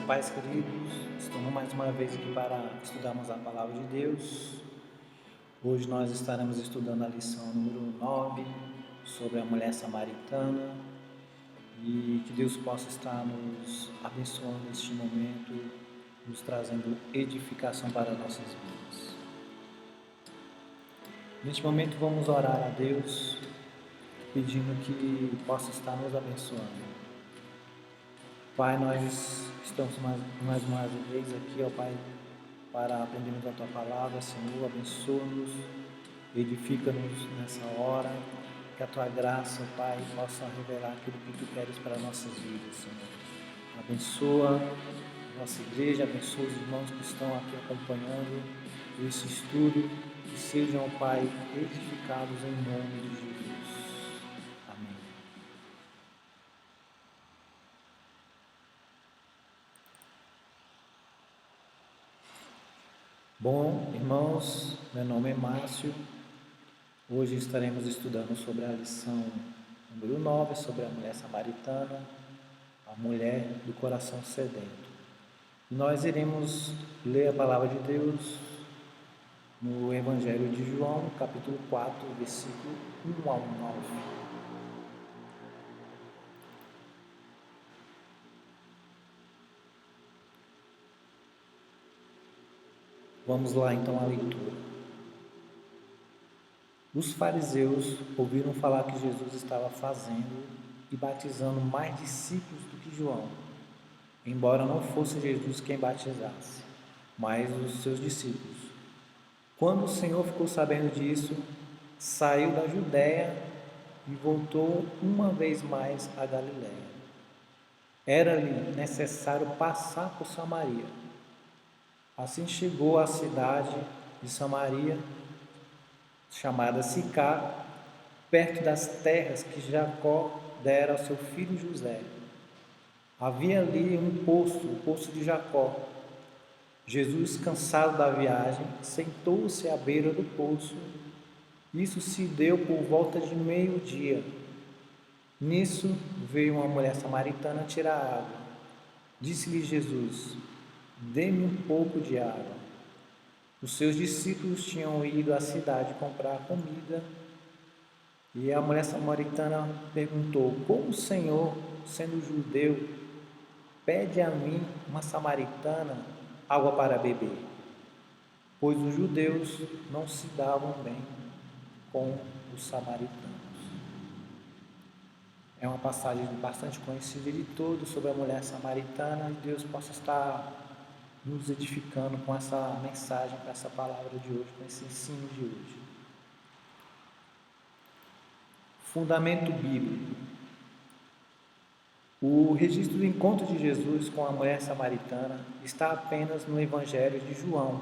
pais queridos, estamos mais uma vez aqui para estudarmos a Palavra de Deus. Hoje nós estaremos estudando a lição número 9 sobre a mulher samaritana e que Deus possa estar nos abençoando neste momento, nos trazendo edificação para nossas vidas. Neste momento vamos orar a Deus, pedindo que possa estar nos abençoando. Pai, nós estamos mais uma vez aqui, ó Pai, para aprendermos a Tua Palavra. Senhor, abençoa-nos, edifica-nos nessa hora, que a Tua graça, Pai, possa revelar aquilo que Tu queres para nossas vidas, Senhor. Abençoa a nossa igreja, abençoa os irmãos que estão aqui acompanhando esse estudo, que sejam, Pai, edificados em nome de Jesus. Amém. Bom, irmãos, meu nome é Márcio. Hoje estaremos estudando sobre a lição número 9, sobre a mulher samaritana, a mulher do coração sedento. E nós iremos ler a palavra de Deus no Evangelho de João, capítulo 4, versículo 1 ao 9. Vamos lá então à leitura. Os fariseus ouviram falar que Jesus estava fazendo e batizando mais discípulos do que João, embora não fosse Jesus quem batizasse, mas os seus discípulos. Quando o Senhor ficou sabendo disso, saiu da Judéia e voltou uma vez mais a Galiléia. Era-lhe necessário passar por Samaria. Assim chegou à cidade de Samaria, chamada Sicar, perto das terras que Jacó dera ao seu filho José. Havia ali um poço, o poço de Jacó. Jesus, cansado da viagem, sentou-se à beira do poço. Isso se deu por volta de meio-dia. Nisso veio uma mulher samaritana tirar água. Disse-lhe Jesus: "Dê-me um pouco de água." Os seus discípulos tinham ido à cidade comprar comida e a mulher samaritana perguntou: "Como o Senhor, sendo judeu, pede a mim, uma samaritana, água para beber?" Pois os judeus não se davam bem com os samaritanos. É uma passagem bastante conhecida de todos sobre a mulher samaritana, e Deus possa estar nos edificando com essa mensagem, com essa palavra de hoje, com esse ensino de hoje. Fundamento bíblico. O registro do encontro de Jesus com a mulher samaritana está apenas no Evangelho de João,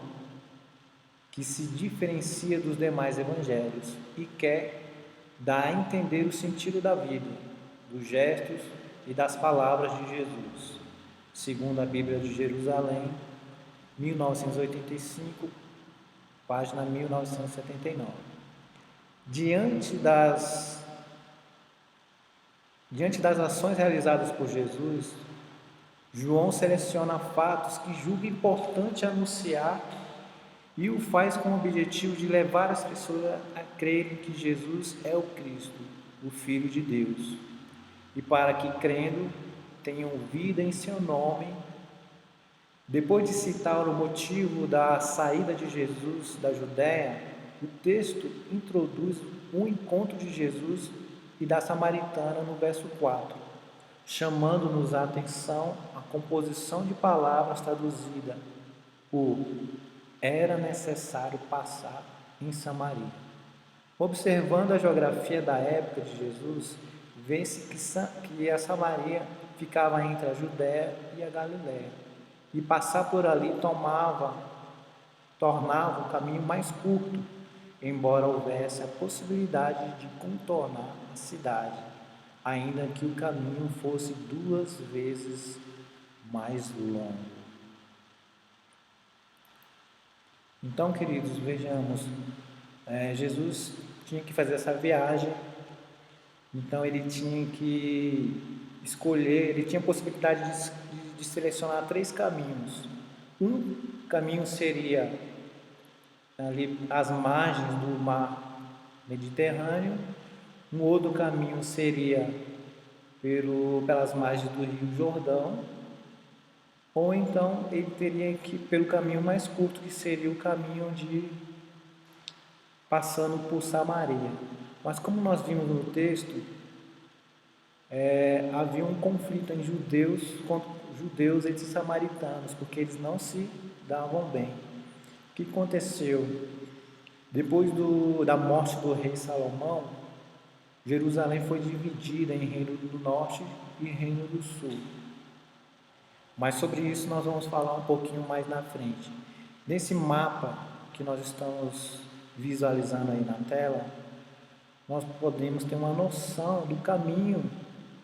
que se diferencia dos demais evangelhos e quer dar a entender o sentido da vida, dos gestos e das palavras de Jesus, segundo a Bíblia de Jerusalém, 1985, página 1979. Diante das ações realizadas por Jesus, João seleciona fatos que julga importante anunciar e o faz com o objetivo de levar as pessoas a crerem que Jesus é o Cristo, o Filho de Deus, e para que, crendo, tenham vida em seu nome. Depois de citar o motivo da saída de Jesus da Judéia, o texto introduz o encontro de Jesus e da samaritana no verso 4, chamando-nos a atenção a composição de palavras traduzida por "era necessário passar em Samaria." Observando a geografia da época de Jesus, vê-se que a Samaria ficava entre a Judéia e a Galiléia, e passar por ali tornava o caminho mais curto, embora houvesse a possibilidade de contornar a cidade, ainda que o caminho fosse 2 vezes mais longo. Então, queridos, vejamos, Jesus tinha que fazer essa viagem, então ele tinha que escolher, ele tinha a possibilidade de de selecionar 3 caminhos. Um caminho seria ali às margens do mar Mediterrâneo, um outro caminho seria pelas margens do Rio Jordão, ou então ele teria que ir pelo caminho mais curto, que seria o caminho de passando por Samaria. Mas como nós vimos no texto, havia um conflito em judeus e samaritanos, porque eles não se davam bem. O que aconteceu? Depois da morte do rei Salomão, Jerusalém foi dividida em Reino do Norte e Reino do Sul. Mas sobre isso nós vamos falar um pouquinho mais na frente. Nesse mapa que nós estamos visualizando aí na tela, nós podemos ter uma noção do caminho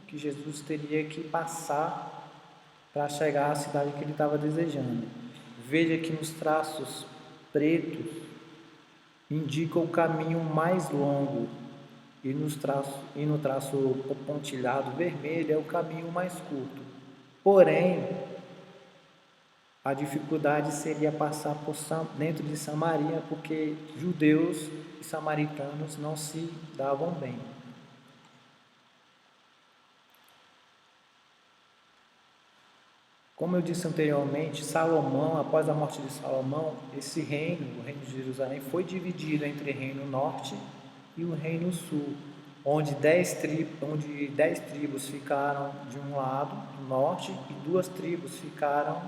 que Jesus teria que passar para chegar à cidade que ele estava desejando. Veja que nos traços pretos indica o caminho mais longo e no traço pontilhado vermelho é o caminho mais curto. Porém, a dificuldade seria passar dentro de Samaria, porque judeus e samaritanos não se davam bem. Como eu disse anteriormente, Salomão, após a morte de Salomão, esse reino, o reino de Jerusalém, foi dividido entre o reino norte e o reino sul, onde 10 tribos ficaram de um lado, do norte, e 2 tribos ficaram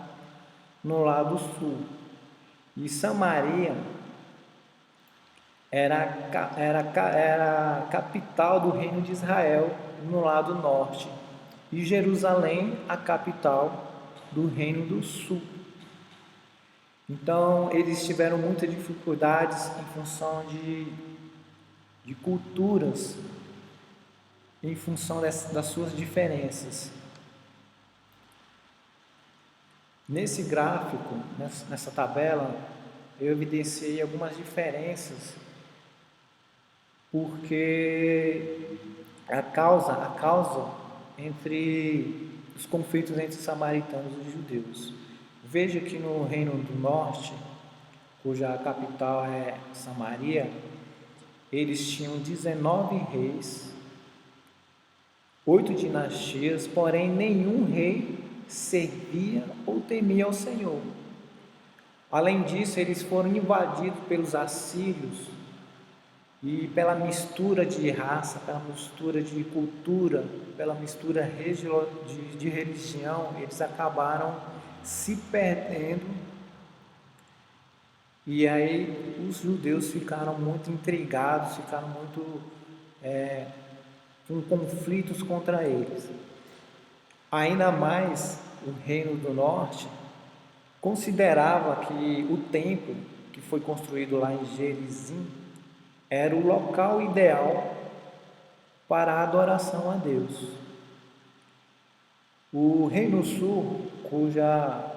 no lado sul. E Samaria era a capital do reino de Israel, no lado norte, e Jerusalém, a capital do reino do sul. Então eles tiveram muitas dificuldades em função de culturas, em função das suas diferenças. Nesse gráfico, nessa tabela, eu evidenciei algumas diferenças, porque a causa entre os conflitos entre samaritanos e judeus. Veja que no Reino do Norte, cuja capital é Samaria, eles tinham 19 reis, 8 dinastias, porém nenhum rei servia ou temia ao Senhor. Além disso, eles foram invadidos pelos assírios e pela mistura de raça, pela mistura de cultura, pela mistura de religião, eles acabaram se perdendo. E aí os judeus ficaram muito intrigados, ficaram muito com conflitos contra eles. Ainda mais o Reino do Norte considerava que o templo que foi construído lá em Gerizim era o local ideal para a adoração a Deus. O Reino Sul, cuja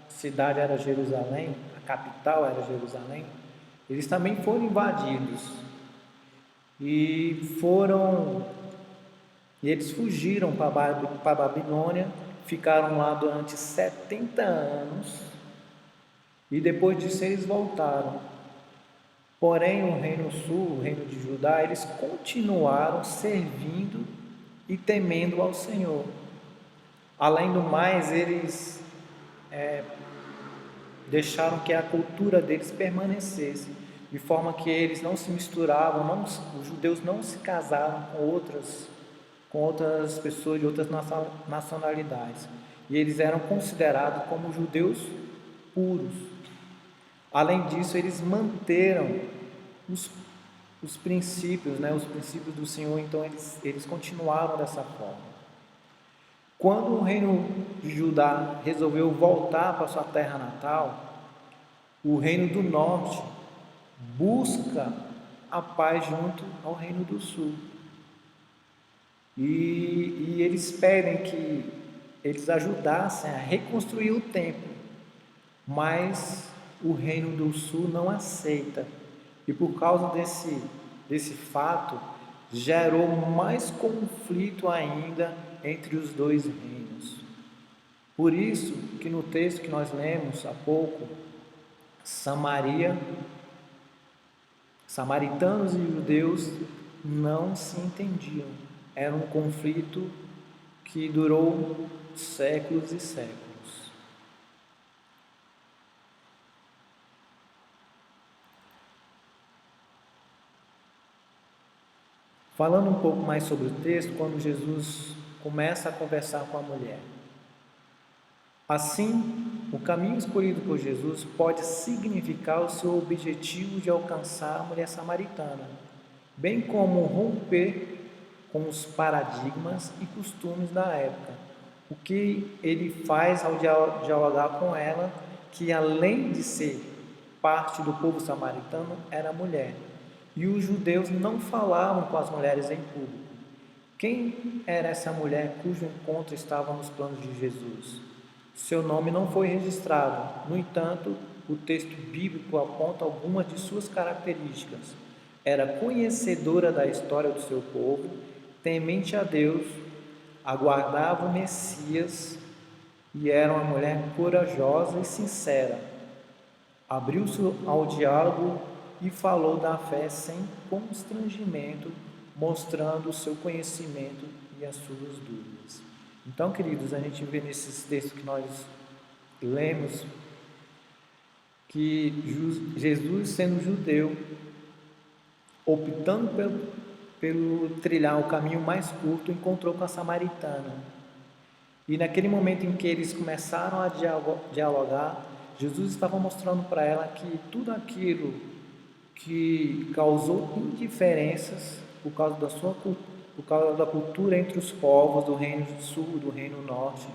cidade era Jerusalém, a capital era Jerusalém, eles também foram invadidos e eles fugiram para a Babilônia, ficaram lá durante 70 anos e depois disso eles voltaram. Porém, o Reino Sul, o Reino de Judá, eles continuaram servindo e temendo ao Senhor. Além do mais, eles deixaram que a cultura deles permanecesse, de forma que eles não se misturavam, os judeus não se casaram com outras pessoas de outras nacionalidades. E eles eram considerados como judeus puros. Além disso, eles manteram os princípios, os princípios do Senhor, então eles continuaram dessa forma. Quando o reino de Judá resolveu voltar para sua terra natal, o reino do norte busca a paz junto ao reino do sul. E eles pedem que eles ajudassem a reconstruir o templo, mas o reino do sul não aceita. E por causa desse fato, gerou mais conflito ainda entre os dois reinos. Por isso que no texto que nós lemos há pouco, samaritanos e judeus não se entendiam. Era um conflito que durou séculos e séculos. Falando um pouco mais sobre o texto, quando Jesus começa a conversar com a mulher. Assim, o caminho escolhido por Jesus pode significar o seu objetivo de alcançar a mulher samaritana, bem como romper com os paradigmas e costumes da época. O que ele faz ao dialogar com ela, que além de ser parte do povo samaritano, era mulher. E os judeus não falavam com as mulheres em público. Quem era essa mulher cujo encontro estava nos planos de Jesus? Seu nome não foi registrado. No entanto, o texto bíblico aponta algumas de suas características. Era conhecedora da história do seu povo, temente a Deus, aguardava o Messias e era uma mulher corajosa e sincera. Abriu-se ao diálogo e falou da fé sem constrangimento, mostrando o seu conhecimento e as suas dúvidas. Então, queridos, a gente vê nesses textos que nós lemos que Jesus, sendo judeu, optando pelo trilhar o caminho mais curto, encontrou com a samaritana. E naquele momento em que eles começaram a dialogar, Jesus estava mostrando para ela que tudo aquilo que causou indiferenças por causa da cultura entre os povos do reino sul e do reino norte,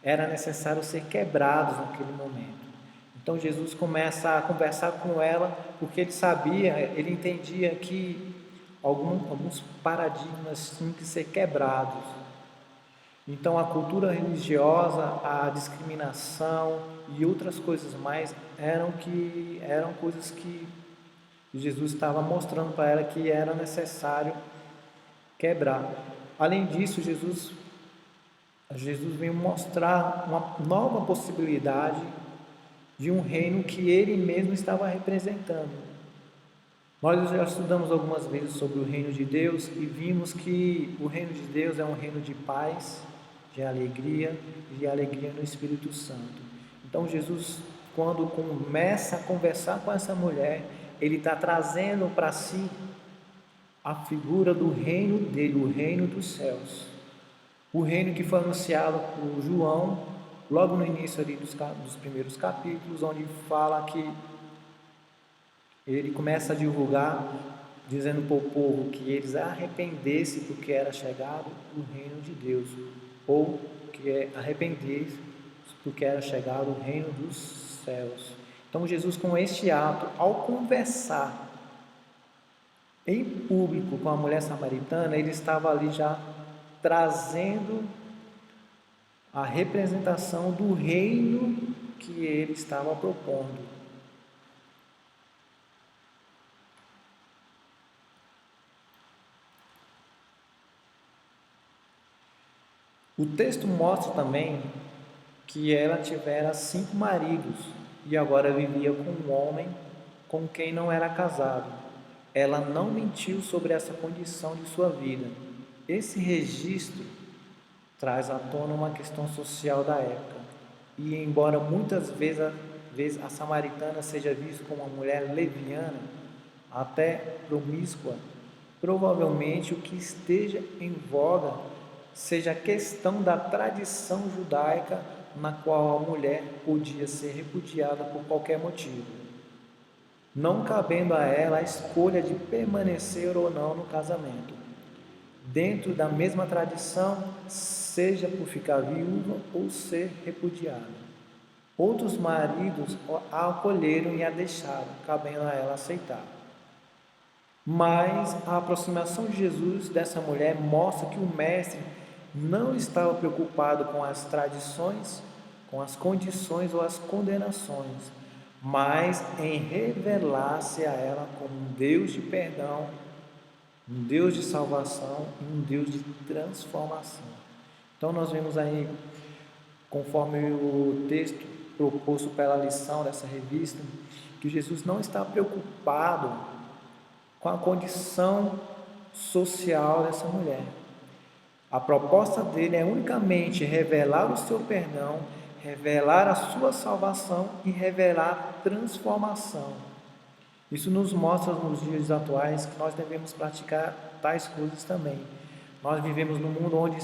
era necessário ser quebrados naquele momento. Então Jesus começa a conversar com ela, porque ele entendia que alguns paradigmas tinham que ser quebrados. Então a cultura religiosa, a discriminação e outras coisas mais eram coisas que Jesus estava mostrando para ela que era necessário quebrar. Além disso, Jesus veio mostrar uma nova possibilidade de um reino que ele mesmo estava representando. Nós já estudamos algumas vezes sobre o reino de Deus e vimos que o reino de Deus é um reino de paz, de alegria e de alegria no Espírito Santo. Então Jesus, quando começa a conversar com essa mulher, ele está trazendo para si a figura do reino dele, o reino dos céus. O reino que foi anunciado por João, logo no início ali dos primeiros capítulos, onde fala que ele começa a divulgar, dizendo para o povo que eles arrependessem porque era chegado o reino de Deus, ou que arrependessem porque era chegado o reino dos céus. Então Jesus, com este ato, ao conversar em público com a mulher samaritana, ele estava ali já trazendo a representação do reino que ele estava propondo. O texto mostra também que ela tivera 5 maridos e agora vivia com um homem com quem não era casado. Ela não mentiu sobre essa condição de sua vida. Esse registro traz à tona uma questão social da época. E embora muitas vezes a samaritana seja vista como uma mulher leviana, até promíscua, provavelmente o que esteja em voga seja a questão da tradição judaica, na qual a mulher podia ser repudiada por qualquer motivo, não cabendo a ela a escolha de permanecer ou não no casamento. Dentro da mesma tradição, seja por ficar viúva ou ser repudiada. Outros maridos a acolheram e a deixaram, cabendo a ela aceitar. Mas a aproximação de Jesus dessa mulher mostra que o Mestre não estava preocupado com as tradições, com as condições ou as condenações, mas em revelar-se a ela como um Deus de perdão, um Deus de salvação e um Deus de transformação. Então nós vemos aí conforme o texto proposto pela lição dessa revista, que Jesus não está preocupado com a condição social dessa mulher. A proposta dele é unicamente revelar o seu perdão, revelar a sua salvação e revelar transformação. Isso nos mostra nos dias atuais que nós devemos praticar tais coisas também. Nós vivemos num mundo onde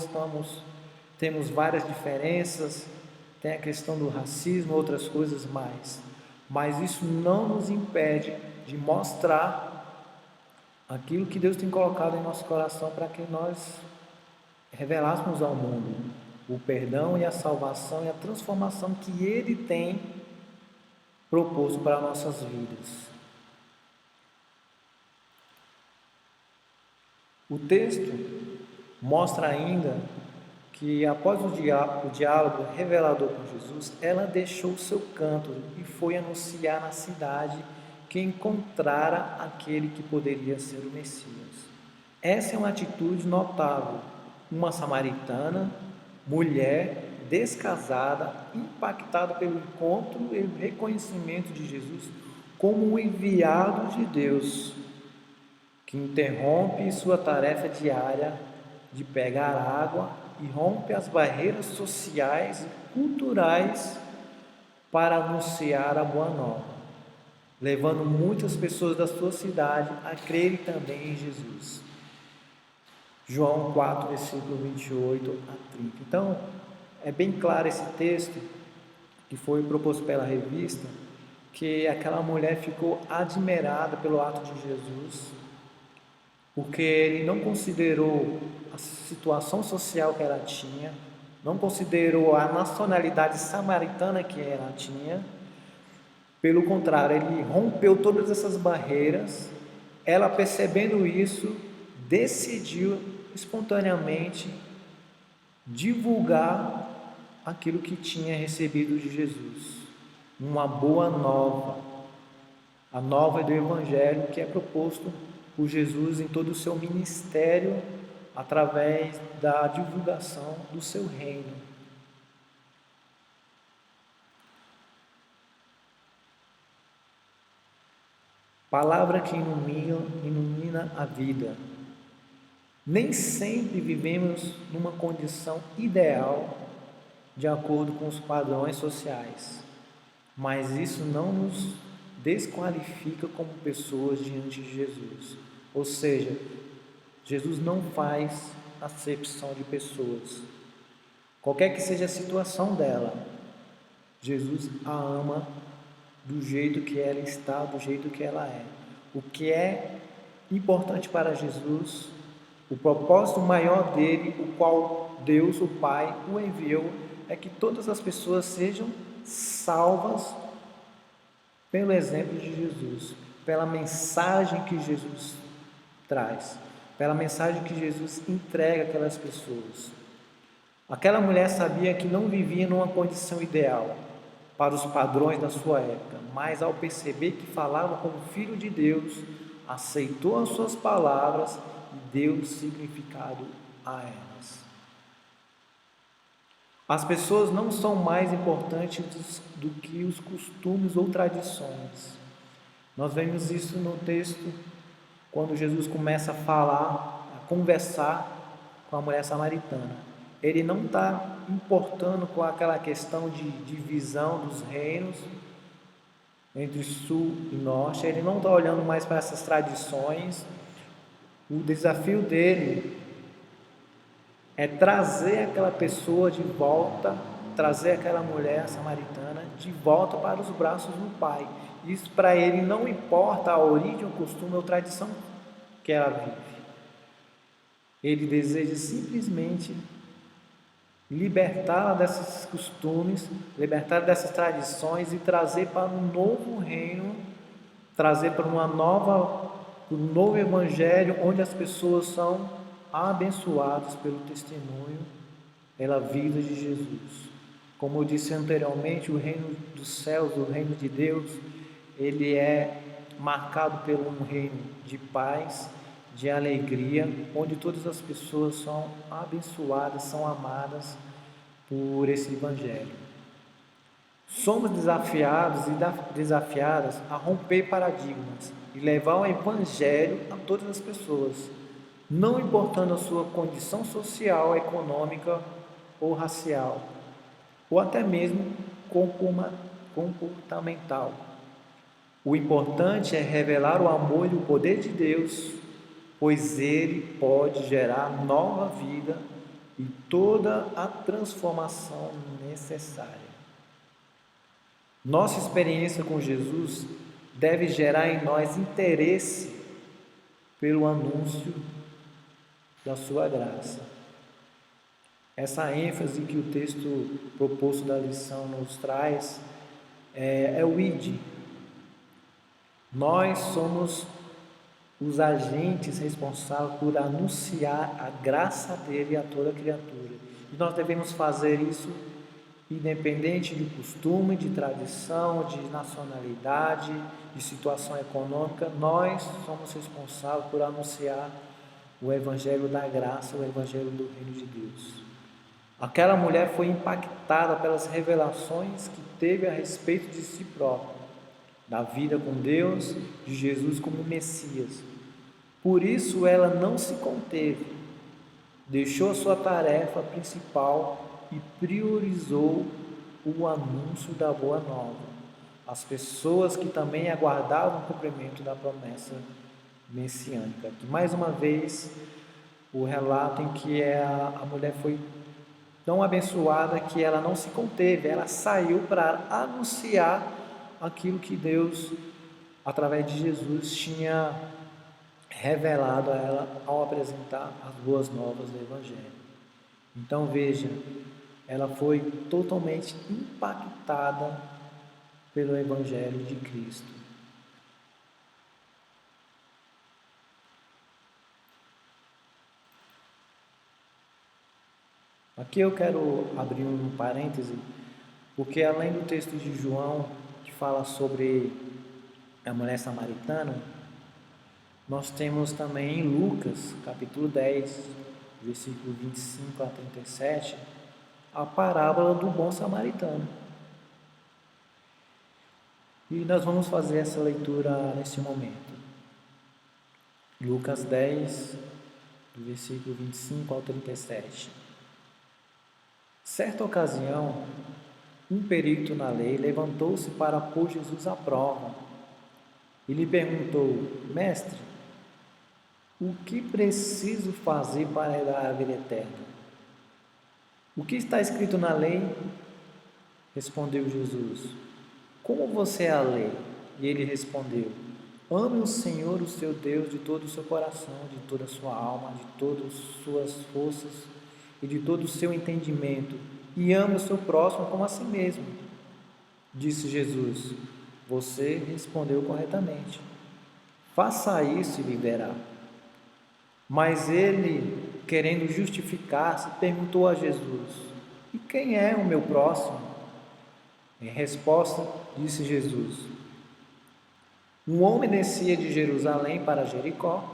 temos várias diferenças, tem a questão do racismo, outras coisas mais. Mas isso não nos impede de mostrar aquilo que Deus tem colocado em nosso coração para que nós revelássemos ao mundo o perdão e a salvação e a transformação que Ele tem proposto para nossas vidas. O texto mostra ainda que após o diálogo revelador com Jesus, ela deixou o seu canto e foi anunciar na cidade que encontrara aquele que poderia ser o Messias. Essa é uma atitude notável. Uma samaritana, mulher, descasada, impactada pelo encontro e o reconhecimento de Jesus como o enviado de Deus, que interrompe sua tarefa diária de pegar água e rompe as barreiras sociais e culturais para anunciar a boa nova, levando muitas pessoas da sua cidade a crerem também em Jesus. João 4, versículo 28 a 30. Então, é bem claro esse texto que foi proposto pela revista, que aquela mulher ficou admirada pelo ato de Jesus, porque ele não considerou a situação social que ela tinha, não considerou a nacionalidade samaritana que ela tinha. Pelo contrário, ele rompeu todas essas barreiras. Ela, percebendo isso, decidiu espontaneamente divulgar aquilo que tinha recebido de Jesus, uma boa nova, a nova do Evangelho que é proposto por Jesus em todo o seu ministério através da divulgação do seu reino. Palavra que ilumina a vida. Nem sempre vivemos numa condição ideal de acordo com os padrões sociais, mas isso não nos desqualifica como pessoas diante de Jesus. Ou seja, Jesus não faz acepção de pessoas. Qualquer que seja a situação dela, Jesus a ama do jeito que ela está, do jeito que ela é. O que é importante para Jesus, o propósito maior dele, o qual Deus, o Pai, o enviou, é que todas as pessoas sejam salvas pelo exemplo de Jesus, pela mensagem que Jesus traz, pela mensagem que Jesus entrega àquelas pessoas. Aquela mulher sabia que não vivia numa condição ideal para os padrões da sua época, mas ao perceber que falava como filho de Deus, aceitou as suas palavras e deu significado a elas. As pessoas não são mais importantes do que os costumes ou tradições. Nós vemos isso no texto quando Jesus começa a falar, a conversar com a mulher samaritana. Ele não está importando com aquela questão de divisão dos reinos entre sul e norte. Ele não está olhando mais para essas tradições. O desafio dele é trazer aquela pessoa de volta, trazer aquela mulher samaritana de volta para os braços do Pai. Isso para ele não importa a origem, o costume ou tradição que ela vive. Ele deseja simplesmente libertá-la desses costumes, libertá-la dessas tradições e trazer para um novo reino, trazer para um novo evangelho, onde as pessoas são abençoadas pelo testemunho, pela vida de Jesus. Como eu disse anteriormente, o reino dos céus, o reino de Deus, ele é marcado por um reino de paz, de alegria, onde todas as pessoas são abençoadas, são amadas, por esse Evangelho. Somos desafiados e desafiadas a romper paradigmas e levar o Evangelho a todas as pessoas, não importando a sua condição social, econômica ou racial, ou até mesmo comportamental. O importante é revelar o amor e o poder de Deus, pois Ele pode gerar nova vida e toda a transformação necessária. Nossa experiência com Jesus deve gerar em nós interesse pelo anúncio da sua graça. Essa ênfase que o texto proposto da lição nos traz é o ID. Nós somos os agentes responsáveis por anunciar a graça dele a toda criatura. E nós devemos fazer isso independente de costume, de tradição, de nacionalidade, de situação econômica. Nós somos responsáveis por anunciar o Evangelho da graça, o Evangelho do Reino de Deus. Aquela mulher foi impactada pelas revelações que teve a respeito de si própria, da vida com Deus, de Jesus como Messias. Por isso ela não se conteve, deixou sua tarefa principal e priorizou o anúncio da Boa Nova, as pessoas que também aguardavam o cumprimento da promessa messiânica. Mais uma vez, o relato em que a mulher foi tão abençoada que ela não se conteve, ela saiu para anunciar aquilo que Deus, através de Jesus, tinha revelado a ela ao apresentar as boas novas do Evangelho. Então veja, ela foi totalmente impactada pelo Evangelho de Cristo. Aqui eu quero abrir um parêntese, porque além do texto de João, que fala sobre a mulher samaritana, nós temos também em Lucas, capítulo 10, versículo 25 a 37, a parábola do bom samaritano. E nós vamos fazer essa leitura neste momento. Lucas 10, do versículo 25 ao 37. Certa ocasião, um perito na lei levantou-se para pôr Jesus à prova e lhe perguntou: Mestre, o que preciso fazer para herdar a vida eterna? O que está escrito na lei? Respondeu Jesus: Como você é a lei? E ele respondeu: Ame o Senhor, o seu Deus, de todo o seu coração, de toda a sua alma, de todas as suas forças e de todo o seu entendimento, e ame o seu próximo como a si mesmo. Disse Jesus: Você respondeu corretamente. Faça isso e viverá. Mas ele, querendo justificar-se, perguntou a Jesus: E quem é o meu próximo? Em resposta, disse Jesus: Um homem descia de Jerusalém para Jericó,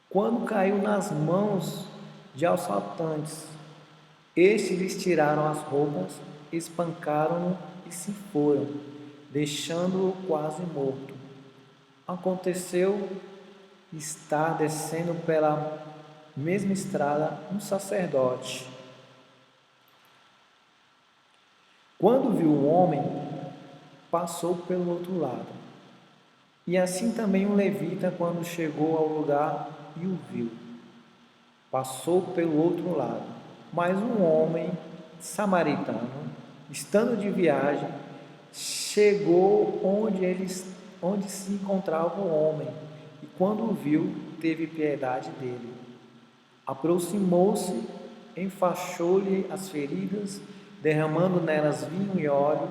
quando caiu nas mãos de assaltantes. Estes lhes tiraram as roupas, espancaram-no e se foram, deixando-o quase morto. Aconteceu estar descendo pela mesma estrada um sacerdote. Quando viu o homem, passou pelo outro lado. E assim também um levita, quando chegou ao lugar e o viu, passou pelo outro lado. Mas um homem samaritano, estando de viagem, chegou onde se encontrava o homem, e quando o viu, teve piedade dele. Aproximou-se, enfaixou-lhe as feridas, derramando nelas vinho e óleo.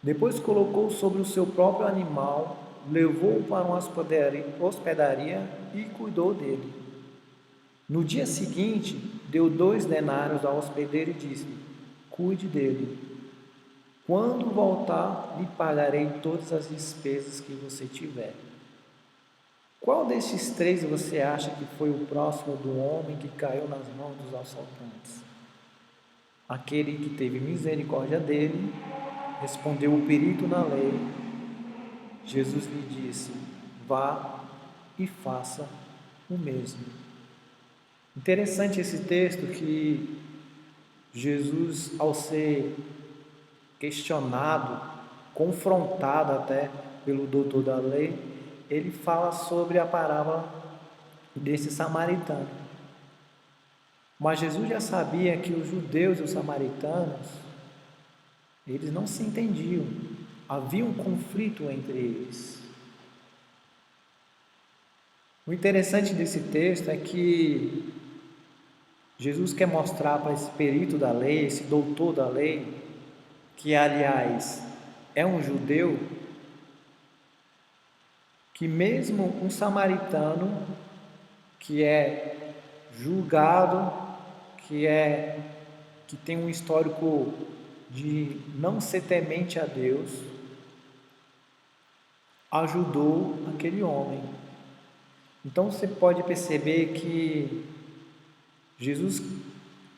Depois colocou sobre o seu próprio animal, levou-o para uma hospedaria e cuidou dele. No dia seguinte, deu 2 denários ao hospedeiro e disse: Cuide dele. Quando voltar, lhe pagarei todas as despesas que você tiver. Qual destes 3 você acha que foi o próximo do homem que caiu nas mãos dos assaltantes? Aquele que teve misericórdia dele, respondeu o perito na lei. Jesus lhe disse: vá e faça o mesmo. Interessante esse texto que Jesus, ao ser questionado, confrontado até pelo doutor da lei, ele fala sobre a parábola desse samaritano. Mas Jesus já sabia que os judeus e os samaritanos, eles não se entendiam. Havia um conflito entre eles. O interessante desse texto é que Jesus quer mostrar para esse perito da lei, esse doutor da lei, que aliás é um judeu, que mesmo um samaritano que é julgado, que tem um histórico de não ser temente a Deus, ajudou aquele homem. Então você pode perceber que Jesus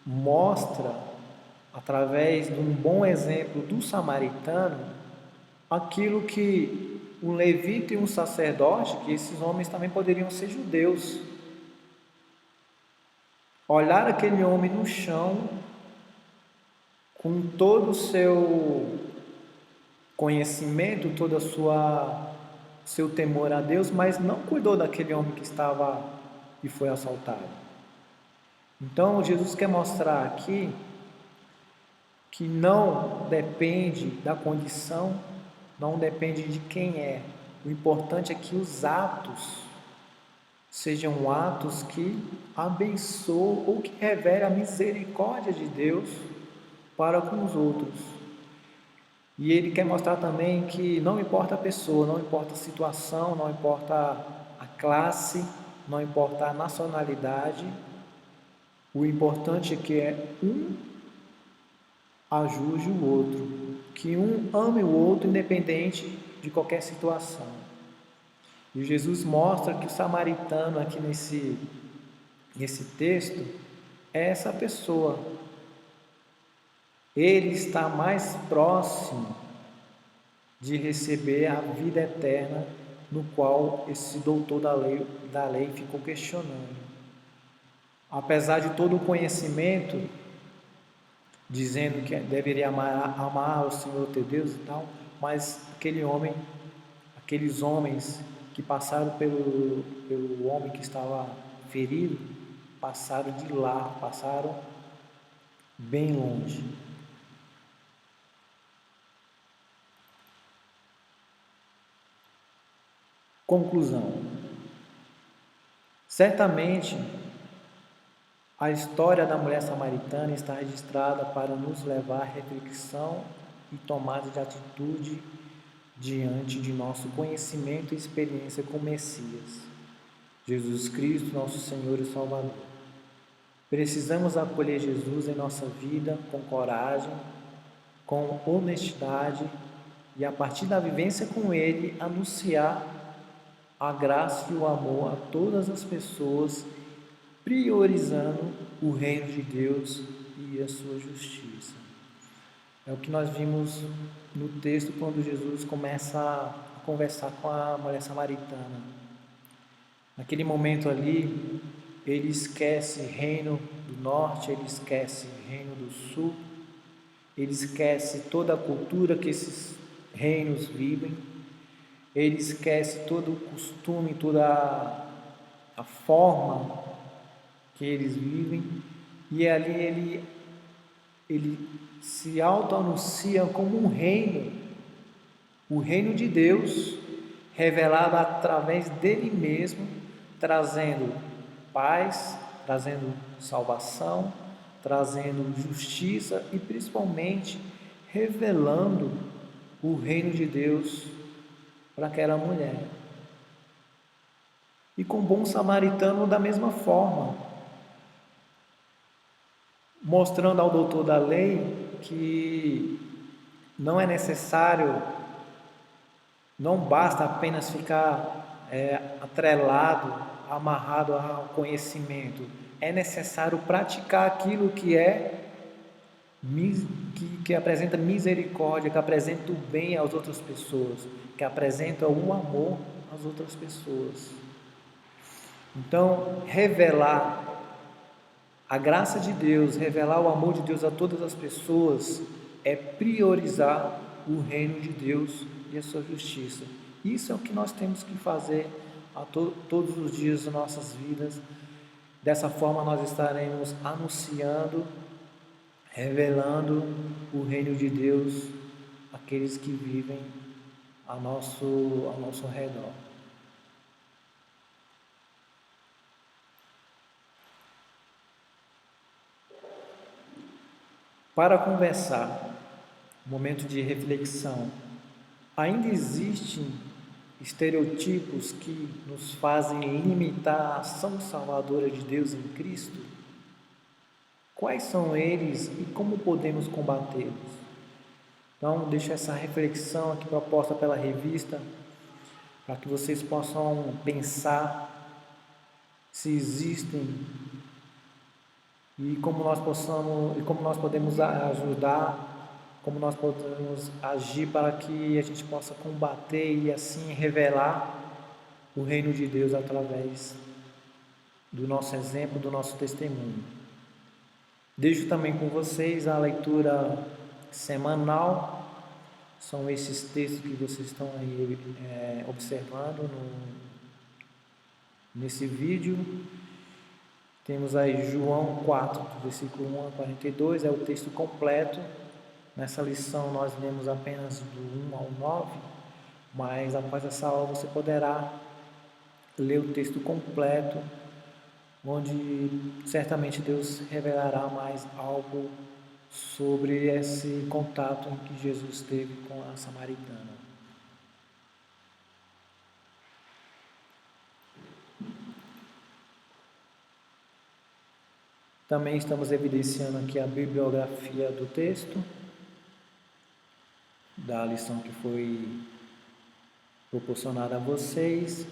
mostra, através de um bom exemplo do samaritano, aquilo que um levita e um sacerdote, que esses homens também poderiam ser judeus, olhar aquele homem no chão, com todo o seu conhecimento, todo o seu temor a Deus, mas não cuidou daquele homem que foi assaltado. Então Jesus quer mostrar aqui que não depende da condição, não depende de quem é. O importante é que os atos sejam atos que abençoam ou que revelem a misericórdia de Deus para com os outros. E ele quer mostrar também que não importa a pessoa, não importa a situação, não importa a classe, não importa a nacionalidade, o importante é que um ajude o outro, que um ame o outro independente de qualquer situação. E Jesus mostra que o samaritano aqui nesse texto é essa pessoa. Ele está mais próximo de receber a vida eterna, no qual esse doutor da lei ficou questionando. Apesar de todo o conhecimento, dizendo que deveria amar o Senhor teu Deus e tal, mas aqueles homens que passaram pelo homem que estava ferido, passaram de lá, passaram bem longe. Conclusão. Certamente, a história da mulher samaritana está registrada para nos levar à reflexão e tomada de atitude diante de nosso conhecimento e experiência com o Messias, Jesus Cristo, nosso Senhor e Salvador. Precisamos acolher Jesus em nossa vida com coragem, com honestidade e, a partir da vivência com Ele, anunciar a graça e o amor a todas as pessoas, priorizando o reino de Deus e a sua justiça. É o que nós vimos no texto quando Jesus começa a conversar com a mulher samaritana. Naquele momento ali, ele esquece reino do norte, ele esquece reino do sul, ele esquece toda a cultura que esses reinos vivem, ele esquece todo o costume, toda a forma que eles vivem, e ali ele se auto-anuncia como um reino, o reino de Deus, revelado através dele mesmo, trazendo paz, trazendo salvação, trazendo justiça e principalmente revelando o reino de Deus para aquela mulher. E com o bom samaritano da mesma forma, mostrando ao doutor da lei que não é necessário, não basta apenas ficar atrelado, amarrado ao conhecimento, é necessário praticar aquilo que é que apresenta misericórdia, que apresenta o bem às outras pessoas, que apresenta o amor às outras pessoas. Então, revelar a graça de Deus, revelar o amor de Deus a todas as pessoas, é priorizar o reino de Deus e a sua justiça. Isso é o que nós temos que fazer todos os dias das nossas vidas. Dessa forma nós estaremos anunciando, revelando o reino de Deus àqueles que vivem ao nosso redor. Para conversar, momento de reflexão, ainda existem estereotipos que nos fazem limitar a ação salvadora de Deus em Cristo? Quais são eles e como podemos combatê-los? Então, deixo essa reflexão aqui proposta pela revista, para que vocês possam pensar se existem e como nós podemos ajudar, como nós podemos agir para que a gente possa combater e assim revelar o reino de Deus através do nosso exemplo, do nosso testemunho. Deixo também com vocês a leitura semanal. São esses textos que vocês estão aí observando nesse vídeo. Temos aí João 4, versículo 1 a 42, é o texto completo. Nessa lição nós lemos apenas do 1 ao 9, mas após essa aula você poderá ler o texto completo, onde certamente Deus revelará mais algo sobre esse contato em que Jesus teve com a samaritana. Também estamos evidenciando aqui a bibliografia do texto, da lição que foi proporcionada a vocês.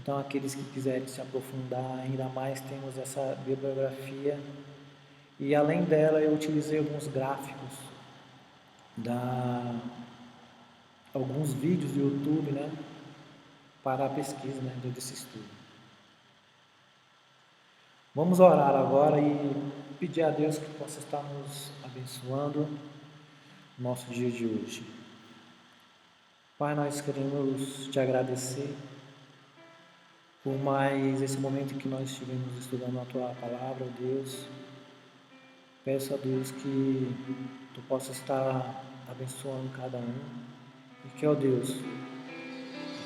Então, aqueles que quiserem se aprofundar ainda mais, temos essa bibliografia. E além dela, eu utilizei alguns gráficos, alguns vídeos do YouTube, para a pesquisa desse estudo. Vamos orar agora e pedir a Deus que possa estar nos abençoando no nosso dia de hoje. Pai, nós queremos te agradecer por mais esse momento que nós estivemos estudando a Tua Palavra, Deus. Peço a Deus que Tu possa estar abençoando cada um e que, ó Deus,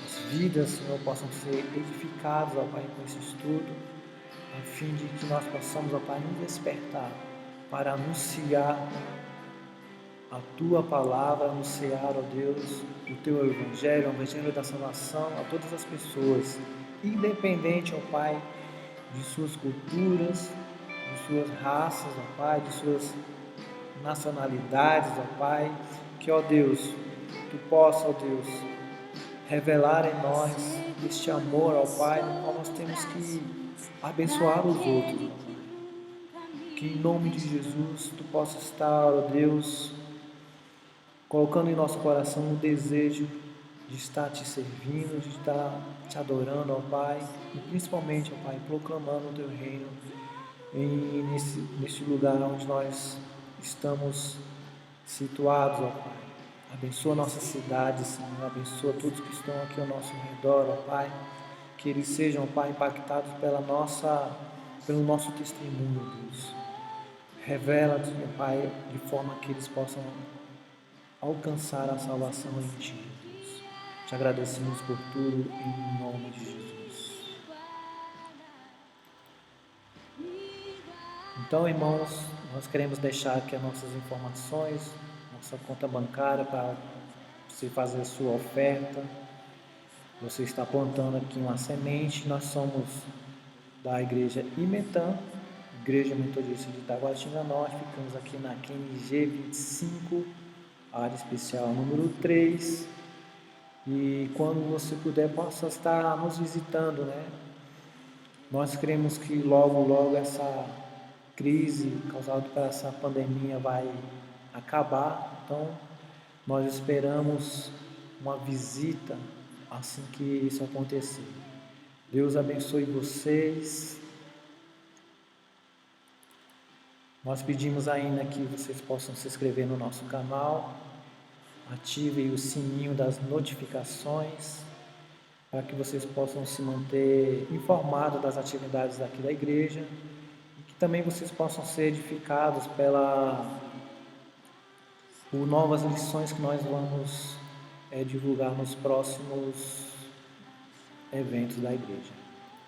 as vidas, Senhor, possam ser edificadas, ó Pai, com esse estudo, a fim de que nós possamos, ó Pai, nos despertar para anunciar a Tua Palavra, anunciar, ó Deus, o Teu Evangelho, o Evangelho da salvação a todas as pessoas, independente, ó Pai, de suas culturas, de suas raças, ó Pai, de suas nacionalidades, ó Pai, que, ó Deus, Tu possa, ó Deus, revelar em nós este amor, ó Pai, no qual nós temos que abençoar os outros, ó Pai. Que em nome de Jesus Tu possa estar, ó Deus, colocando em nosso coração o desejo de estar Te servindo, de estar Te adorando, ó Pai, e principalmente, ó Pai, proclamando o Teu reino nesse lugar onde nós estamos situados, ó Pai. Abençoa a nossa cidade, Senhor, abençoa todos que estão aqui ao nosso redor, ó Pai, que eles sejam, ó Pai, impactados pelo nosso testemunho, Deus. Revela-te, ó Pai, de forma que eles possam alcançar a salvação em Ti, Deus. Te agradecemos por tudo, em nome de Jesus. Então, irmãos, nós queremos deixar aqui as nossas informações, nossa conta bancária para você fazer a sua oferta. Você está plantando aqui uma semente. Nós somos da Igreja Imetã, Igreja Metodista de Taguatinga Norte. Ficamos aqui na QNG 25, área especial número 3. E quando você puder, possa estar nos visitando, Nós cremos que logo essa crise causada por essa pandemia vai acabar. Então, nós esperamos uma visita assim que isso acontecer. Deus abençoe vocês. Nós pedimos ainda que vocês possam se inscrever no nosso canal, ativem o sininho das notificações, para que vocês possam se manter informados das atividades daqui da igreja e que também vocês possam ser edificados por novas lições que nós vamos divulgar nos próximos eventos da igreja.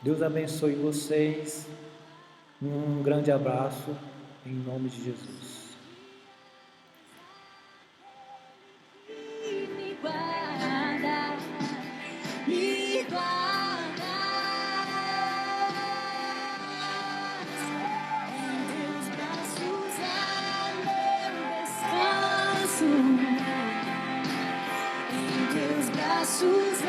Deus abençoe vocês. Um grande abraço em nome de Jesus. Em teus braços